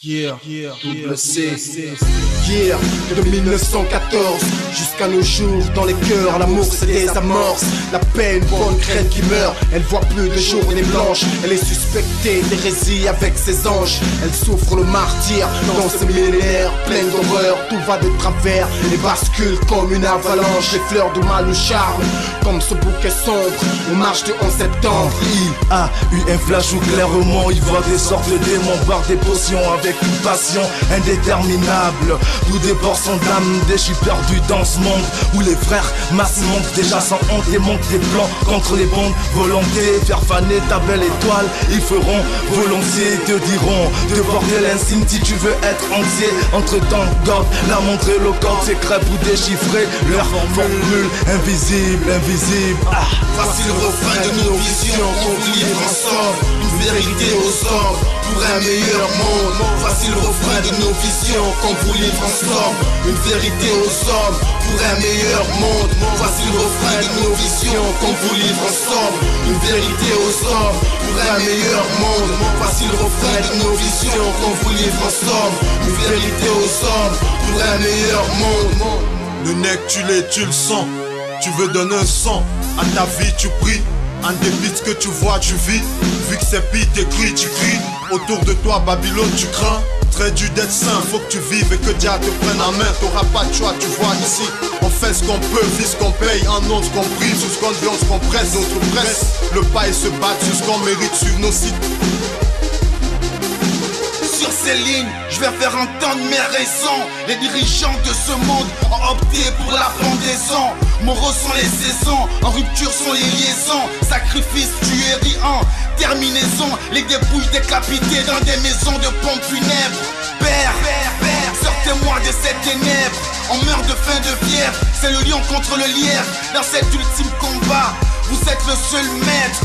Double C. De 1914 jusqu'à nos jours, dans les cœurs, l'amour se désamorce. La paix, une bonne graine qui meurt. Elle voit plus de journées blanches. Elle est suspectée d'hérésie avec ses anges. Elle souffre le martyre dans ce millénaire plein d'horreur. Tout va de travers et bascule comme une avalanche. Les fleurs du mal nous charment comme ce bouquet sombre. On marche du 11 septembre. Il a eu un flash où clairement il voit des sortes de démons boire des potions avec une passion indéterminable. D'où déborde son âme, des chiens perdus dans ce monde où les frères masses montent déjà sans honte et montent des plans contre les bonnes volontés. Faire faner ta belle étoile, ils feront volontiers, te diront de porter l'insigne si tu veux être entier. Entre temps d'ordre, la montre et le code secret pour déchiffrer leur formule invisible. Voici le refrain de nos visions qu'on vous livre ensemble. Une vérité aux hommes pour un meilleur monde. Voici le refrain de nos visions qu'on vous livre ensemble. Une vérité aux hommes pour un meilleur monde. Voici le refrain de nos visions qu'on vous livre ensemble. Une vérité aux hommes pour un meilleur monde. Voici le refrain de nos visions qu'on vous livre ensemble. Une vérité aux hommes pour un meilleur monde. Le nec tu l'es, tu le sens. Tu veux donner un sang à ta vie, tu pries. En dépit de ce que tu vois, tu vis. Vu que c'est pire, t'écris, tu cries. Autour de toi, Babylone, tu crains. Très dur d'être saint, faut que tu vives et que Dieu te prenne en main. T'auras pas de choix, tu vois ici. On fait ce qu'on peut, vit ce qu'on paye, en nom ce qu'on prie, sur ce qu'on veut, ce qu'on presse, d'autres presse. Le pas et se battre sur ce qu'on mérite sur nos sites. Sur ces lignes, je vais faire entendre mes raisons. Les dirigeants de ce monde ont opté pour la pendaison. Moraux sont les saisons, en rupture sont les liaisons. Sacrifice, tuerie en terminaison. Les dépouilles décapitées dans des maisons de pompes funèbres. Père, sortez-moi de cette ténèbres. On meurt de faim, de fièvre. C'est le lion contre le lièvre. Dans cet ultime combat, vous êtes le seul maître.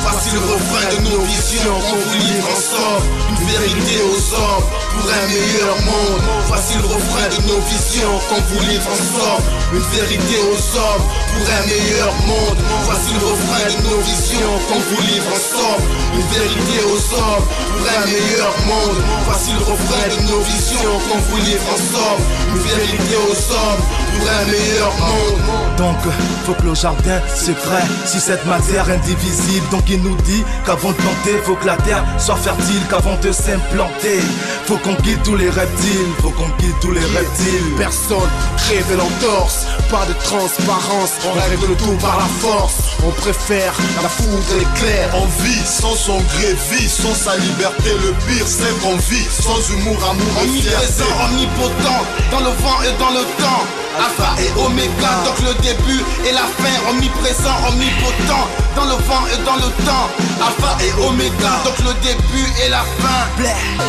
Voici le refrain de nos visions qu'on vous livre ensemble. Une vérité aux hommes pour un meilleur monde. Voici le refrain de nos visions qu'on vous livre ensemble. Une vérité aux hommes pour un meilleur monde. Voici le refrain de nos visions qu'on vous livre ensemble. Une vérité aux hommes pour un meilleur monde. Voici le refrain de nos visions qu'on vous livre ensemble. Une vérité aux hommes pour un meilleur monde. Donc faut que le jardin secret si cette matière indivisible. Donc il nous dit qu'avant de planter, faut que la terre soit fertile, qu'avant de s'implanter, faut qu'on quitte tous les reptiles, faut qu'on quitte tous les reptiles. Personne crève l'entorse, pas de transparence, on règle tout par la force. On préfère la foudre et l'éclair. On vit sans son gré, vit sans sa liberté. Le pire c'est qu'on vit sans humour, amour et fierté. Omniprésent, omnipotent, dans le vent et dans le temps. Alpha et Oméga, donc le début et la fin. Omniprésent, omnipotent, dans le vent et dans le temps. Alpha et Oméga, donc le début et la fin.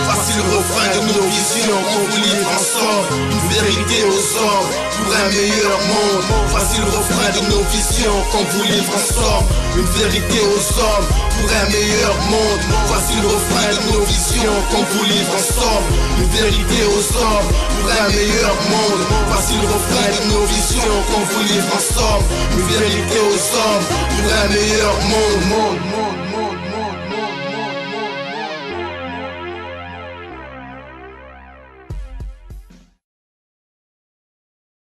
Voici le refrain de nos visions qu'on vous livre ensemble. Une vérité aux hommes pour un meilleur monde. Voici le refrain de nos visions qu'on vous livre ensemble. Une vérité aux hommes pour un meilleur monde. Voici le refrain de nos visions qu'on vous livre ensemble. Une vérité aux hommes pour un meilleur monde. Voici le refrain de nos visions qu'on vous livre ensemble. Une vérité aux hommes pour un meilleur monde.